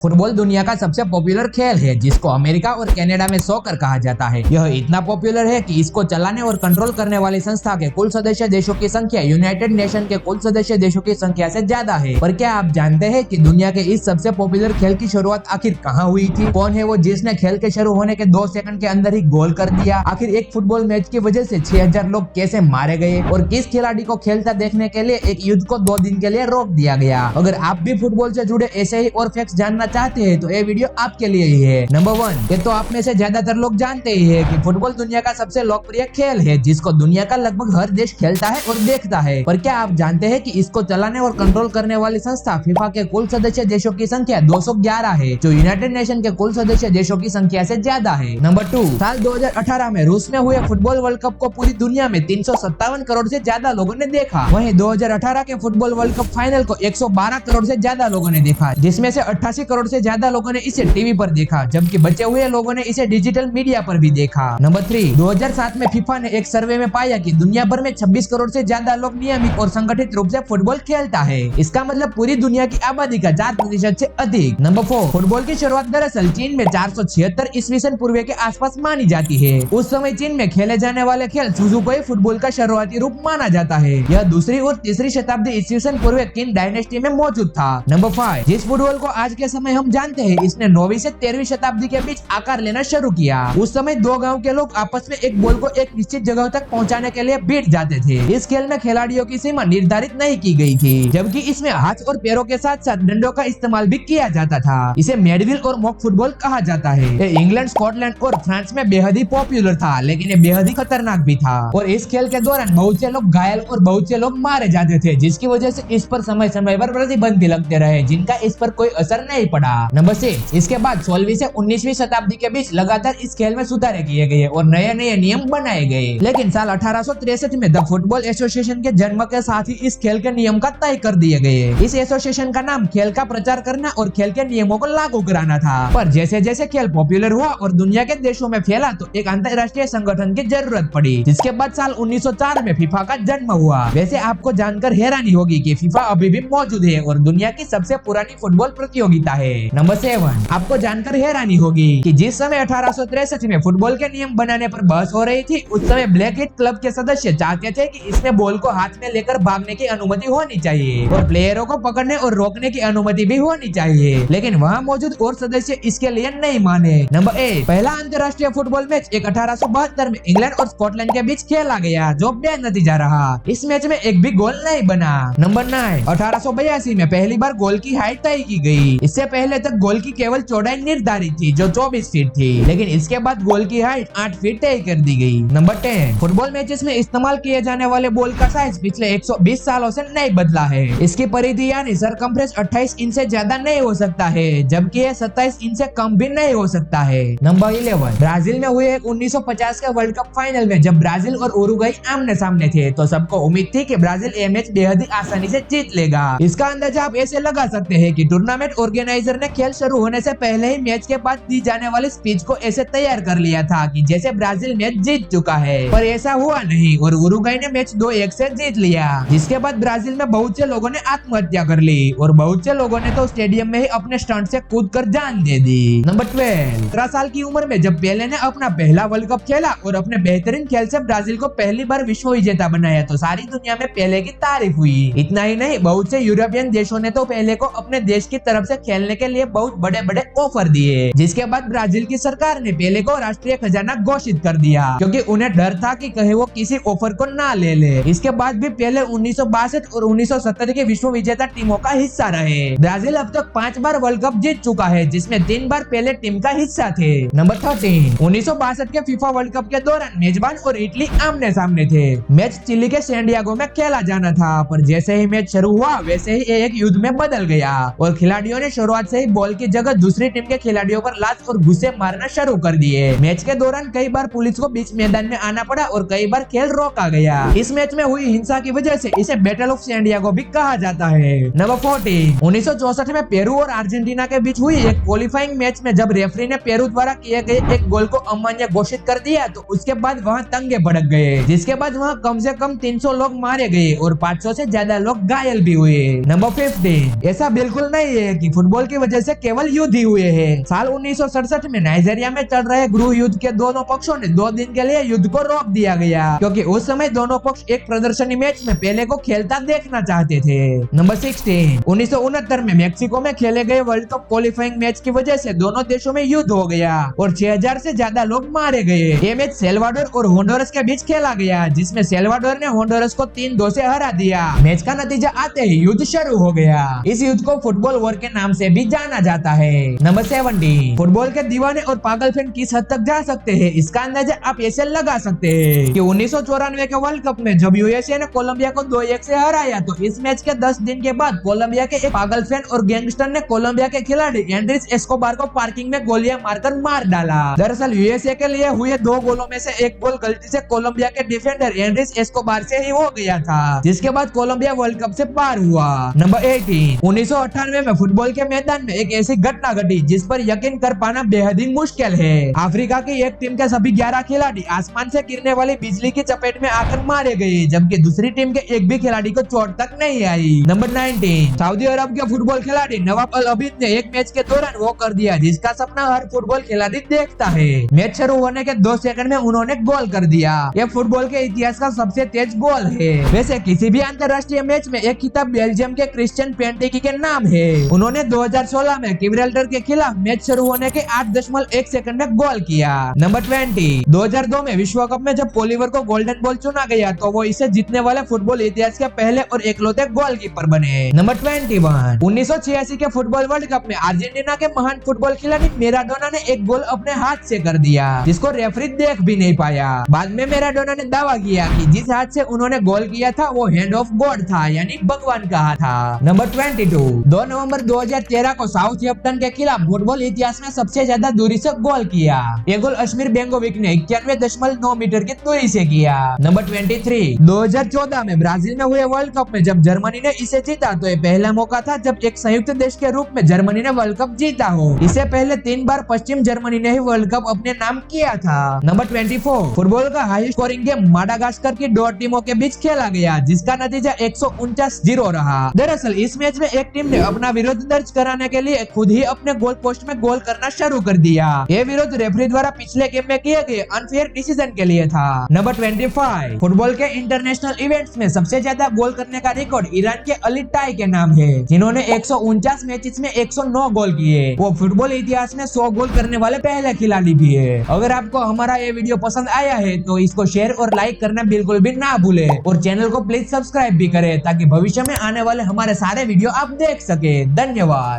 Football दुनिया का सबसे पॉपुलर खेल है जिसको अमेरिका और कनाडा में सॉकर कहा जाता है। यह इतना पॉपुलर है कि इसको चलाने और कंट्रोल करने वाली संस्था के कुल सदस्य देशों की संख्या यूनाइटेड नेशन के कुल सदस्य देशों की संख्या से ज्यादा है। पर क्या आप जानते हैं कि दुनिया के इस सबसे पॉपुलर खेल की शुरुआत आखिर कहाँ हुई थी? कौन है वो जिसने खेल के शुरू होने के 2 सेकंड के अंदर ही गोल कर दिया? आखिर एक फुटबॉल मैच की वजह से 6000 लोग कैसे मारे गए और किस खिलाड़ी को खेलता देखने के लिए एक युद्ध को 2 दिन के लिए रोक दिया गया? अगर आप भी फुटबॉल से जुड़े ऐसे ही और फैक्ट्स जानना चाहते हैं तो ये वीडियो आपके लिए ही है। नंबर 1, ये तो आप में से ज्यादातर लोग जानते ही है कि फुटबॉल दुनिया का सबसे लोकप्रिय खेल है जिसको दुनिया का लगभग हर देश खेलता है और देखता है। पर क्या आप जानते हैं कि इसको चलाने और कंट्रोल करने वाली संस्था फीफा के कुल सदस्य देशों की संख्या 211 है, जो यूनाइटेड नेशन के कुल सदस्य देशों की संख्या से ज्यादा है। नंबर 2, साल 2018 में रूस में हुए फुटबॉल वर्ल्ड कप को पूरी दुनिया में 357 करोड़ से ज्यादा लोगों ने देखा। वहीं 2018 के फुटबॉल वर्ल्ड कप फाइनल को 112 करोड़ से ज्यादा लोगों ने देखा, जिसमें से 88 करोड़ से ज्यादा लोगों ने इसे टीवी पर देखा, जबकि बचे हुए लोगों ने इसे डिजिटल मीडिया पर भी देखा। नंबर 3, 2007 में फीफा ने एक सर्वे में पाया कि दुनिया भर में 26 करोड़ से ज्यादा लोग नियमित और संगठित रूप से फुटबॉल खेलता है। इसका मतलब पूरी दुनिया की आबादी का 4% से अधिक। नंबर 4, फुटबॉल की शुरुआत दरअसल चीन में 476 ईस्वी सन पूर्व के आसपास मानी जाती है। उस समय चीन में खेले जाने वाले खेल सुजू को ही फुटबॉल का शुरुआती रूप माना जाता है। यह दूसरी और तीसरी शताब्दी ईस्वी सन पूर्व किन डायनेस्टी में मौजूद था। नंबर 5, जिस फुटबॉल को आज के समय हम जानते हैं, इसने 9वीं से 13वीं शताब्दी के बीच आकार लेना शुरू किया। उस समय 2 गांव के लोग आपस में एक बॉल को एक निश्चित जगह तक पहुंचाने के लिए भिड़ जाते थे। इस खेल में खिलाड़ियों की सीमा निर्धारित नहीं की गई थी, जबकि इसमें हाथ और पैरों के साथ साथ डंडों का इस्तेमाल भी किया जाता था। इसे मेडविल और मॉक फुटबॉल कहा जाता है। ये इंग्लैंड, स्कॉटलैंड और फ्रांस में बेहद ही पॉपुलर था, लेकिन ये बेहद ही खतरनाक भी था। और इस खेल के दौरान बहुत से लोग घायल और बहुत से लोग मारे जाते थे, जिसकी वजह से इस पर समय समय पर प्रतिबंध लगते रहे, जिनका इस पर कोई असर नहीं पड़ा। नंबर 6, इसके बाद 16वीं से 19वीं शताब्दी के बीच लगातार इस खेल में सुधारे किए गए और नए नए नियम बनाए गए। लेकिन साल 1863 में द फुटबॉल एसोसिएशन के जन्म के साथ ही इस खेल के नियम का तय कर दिए गए। इस एसोसिएशन का नाम खेल का प्रचार करना और खेल के नियमों को लागू कराना था। पर जैसे जैसे खेल पॉपुलर हुआ और दुनिया के देशों में फैला तो एक अंतरराष्ट्रीय संगठन की जरूरत पड़ी, जिसके बाद साल 1904 में फीफा का जन्म हुआ। वैसे आपको जानकर हैरानी होगी कि फीफा अभी भी मौजूद है और दुनिया की सबसे पुरानी फुटबॉल प्रतियोगिता है। नंबर 7, आपको जानकर हैरानी होगी कि जिस समय 1863 में फुटबॉल के नियम बनाने पर बहस हो रही थी, उस समय ब्लैक हिट क्लब के सदस्य चाहते थे कि इसमें बॉल को हाथ में लेकर भागने की अनुमति होनी चाहिए और प्लेयरों को पकड़ने और रोकने की अनुमति भी होनी चाहिए, लेकिन वहाँ मौजूद और सदस्य इसके लिए नहीं माने। नंबर 8, पहला अंतर्राष्ट्रीय फुटबॉल मैच 1872 में इंग्लैंड और स्कॉटलैंड के बीच खेला गया, जो बेनतीजा रहा। इस मैच में एक भी गोल नहीं बना। नंबर 9, 1882 में पहली बार गोल की हाइट तय की गई। इससे पहले तक गोल की केवल चौड़ाई निर्धारित थी, जो 24 फीट थी, लेकिन इसके बाद गोल की हाइट 8 फीट तय कर दी गई। नंबर 10, फुटबॉल मैचेस में इस्तेमाल किए जाने वाले बॉल का साइज पिछले 120 सालों से नहीं बदला है। इसकी परिधि यानी सरकमफ्रेंस 28 इंच से ज्यादा नहीं हो सकता है, जबकि यह 27 इंच से कम भी नहीं हो सकता है। नंबर 11, ब्राजील में हुए 1950 के वर्ल्ड कप फाइनल में जब ब्राजील और उरुग्वे आमने सामने थे तो सबको उम्मीद थी कि ब्राजील ये मैच बेहद ही आसानी से जीत लेगा। इसका अंदाजा आप ऐसे लगा सकते हैं कि टूर्नामेंट ऑर्गेनाइजर ने खेल शुरू होने से पहले ही मैच के बाद दी जाने वाली स्पीच को ऐसे तैयार कर लिया था कि जैसे ब्राजील मैच जीत चुका है। पर ऐसा हुआ नहीं और उरुग्वे ने मैच 2-1 से जीत लिया, जिसके बाद ब्राजील में बहुत से लोगों ने आत्महत्या कर ली और बहुत से लोगों ने तो स्टेडियम में ही अपने स्टंट से कूदकर जान दे दी। नंबर 12, 13 साल की उम्र में जब पेले ने अपना पहला वर्ल्ड कप खेला और अपने बेहतरीन खेल से ब्राजील को पहली बार विश्व विजेता बनाया तो सारी दुनिया में पेले की तारीफ हुई। इतना ही नहीं, बहुत से यूरोपियन देशों ने तो पेले को अपने देश की तरफ से खेलने के लिए बहुत बड़े बड़े ऑफर दिए, जिसके बाद ब्राजील की सरकार ने पेले को राष्ट्रीय खजाना घोषित कर दिया, क्योंकि उन्हें डर था कि कहीं वो किसी ऑफर को ना ले ले। इसके बाद भी पेले 1962 और 1970 की विश्व विजेता टीमों का हिस्सा रहे। ब्राजील अब तक 5 बार वर्ल्ड कप जीत चुका है, जिसमें 3 बार पेले टीम का हिस्सा थे। नंबर 13, 1962 के फीफा वर्ल्ड कप के दौरान मेजबान और इटली आमने सामने थे। मैच चिली के सैंडियागो में खेला जाना था, पर जैसे ही मैच शुरू हुआ वैसे ही एक युद्ध में बदल गया और खिलाड़ियों ने शुरुआत से ही बॉल की जगह दूसरी टीम के खिलाड़ियों पर लात और घुसे मारना शुरू कर दिए। मैच के दौरान कई बार पुलिस को बीच मैदान में आना पड़ा और कई बार खेल रोका गया। इस मैच में हुई हिंसा की वजह से इसे बैटल ऑफ सैंडियागो भी कहा जाता है। नंबर 14, 1964 में पेरू और अर्जेंटीना के बीच हुई एक क्वालिफाइंग मैच में जब रेफरी ने पेरू द्वारा किए गए एक गोल को अमान्य घोषित कर दिया तो उसके बाद वहाँ दंगे भड़क गए, जिसके बाद वहाँ कम से कम 300 लोग मारे गए और 500 से ज्यादा लोग घायल भी हुए। नंबर 15, ऐसा बिल्कुल नहीं है कि फुटबॉल की वजह से केवल युद्ध ही हुए हैं। साल 1967 में नाइजीरिया में चल रहे गृह युद्ध के दोनों पक्षों ने 2 दिन के लिए युद्ध को रोक दिया गया, क्योंकि उस समय दोनों पक्ष एक प्रदर्शनी मैच में पेले को खेलता देखना चाहते थे। नंबर 16, 1969 में मेक्सिको में खेले गए वर्ल्ड कप क्वालिफाइंग मैच की वजह से दोनों देशों में युद्ध हो गया और 6000 से ज्यादा लोग मारे गए। ये मैच सेल्वाडोर और होंडुरस के बीच खेला गया, जिसमें सेल्वाडोर ने होंडुरस को 3-2 से हरा दिया। मैच का नतीजा आते ही युद्ध शुरू हो गया। इस युद्ध को फुटबॉल वॉर के नाम से भी जाना जाता है। नंबर 17, फुटबॉल के दीवाने और पागल फैन किस हद तक जा सकते हैं, इसका अंदाजा आप ऐसे लगा सकते हैं कि 1994 के वर्ल्ड कप में जब यूएसए ने कोलंबिया को 2-1 से हराया, तो इस मैच के 10 दिन के बाद कोलंबिया के एक पागल फैन और गैंगस्टर ने कोलंबिया के खिलाड़ी एंड्रेस एस्कोबार को पार्किंग में गोलियां मारकर मार डाला। दरअसल यूएसए के लिए हुए 2 गोलों में से एक गोल गलती से कोलंबिया के डिफेंडर एंड्रेस एस्कोबार से ही हो गया था, जिसके बाद कोलंबिया वर्ल्ड कप से पार हुआ। नंबर 18, 1998 में फुटबॉल के मैदान में एक ऐसी घटना घटी जिस पर यकीन कर पाना बेहद ही मुश्किल है। अफ्रीका की एक टीम के सभी 11 खिलाड़ी आसमान से गिरने वाली बिजली की चपेट में आकर मारे गए, जबकि दूसरी टीम के एक भी खिलाड़ी को चोट तक नहीं आई। नंबर 19, सऊदी अरब के फुटबॉल खिलाड़ी नवाब अल अबीद ने एक मैच के दौरान वो कर दिया जिसका सपना हर फुटबॉल खिलाड़ी देखता है। मैच शुरू होने के 2 सेकंड में उन्होंने गोल कर दिया। यह फुटबॉल के इतिहास का सबसे तेज गोल है। वैसे किसी भी अंतरराष्ट्रीय मैच में एक खिताब बेल्जियम के क्रिश्चियन पेंटिकी के नाम है। उन्होंने 2016 में गिब्राल्टर के खिलाफ मैच शुरू होने के 8.1 सेकंड में गोल किया। नंबर 20, 2002 में विश्व कप में जब ओलिवर को गोल्डन बॉल चुना गया, तो वो इसे जीतने वाले फुटबॉल इतिहास के पहले और इकलौते गोलकीपर बने। नंबर 21, 1986 के फुटबॉल वर्ल्ड कप में अर्जेंटीना के महान फुटबॉल खिलाड़ी मैराडोना ने एक गोल अपने हाथ से कर दिया, जिसको रेफरी देख भी नहीं पाया। बाद में मैराडोना ने दावा किया कि जिस हाथ से उन्होंने गोल किया था वो हैंड ऑफ गॉड था, यानी भगवान का हाथ था। नंबर 22, 2 नवंबर 2013 को साउथहैम्पटन के खिलाफ फुटबॉल इतिहास में सबसे ज्यादा दूरी से गोल किया। ये गोल अश्मीर बेंगोविक ने 91.9 मीटर की दूरी से किया। नंबर 23, 2014 में ब्राजील में हुए वर्ल्ड कप में जब जर्मनी ने इसे जीता, तो ये पहला मौका था जब एक संयुक्त देश के रूप में जर्मनी ने वर्ल्ड कप जीता हो। इससे पहले 3 बार पश्चिम जर्मनी ने ही वर्ल्ड कप अपने नाम किया था। नंबर 24, फुटबॉल का हाई स्कोरिंग गेम माडागास्कर की 2 टीमों के बीच खेला गया, जिसका नतीजा 149-0 रहा। दरअसल इस मैच में एक टीम ने अपना विरोध दर्ज कराने के लिए खुद ही अपने गोल पोस्ट में गोल करना शुरू कर दिया। ये विरोध रेफरी द्वारा पिछले गेम में किए गए अनफेयर डिसीजन के लिए था। नंबर 25, फुटबॉल के इंटरनेशनल इवेंट्स में सबसे ज्यादा गोल करने का रिकॉर्ड ईरान के अली टाई के नाम है, जिन्होंने 149 मैचेस में 109 गोल किए। वो फुटबॉल इतिहास में 100 गोल करने वाले पहले खिलाड़ी भी है। अगर आपको हमारा ये वीडियो पसंद आया है तो इसको शेयर और लाइक करना बिल्कुल भी ना भूले, और चैनल को प्लीज सब्सक्राइब भी करें ताकि भविष्य में आने वाले हमारे सारे वीडियो आप देख सके। धन्यवाद।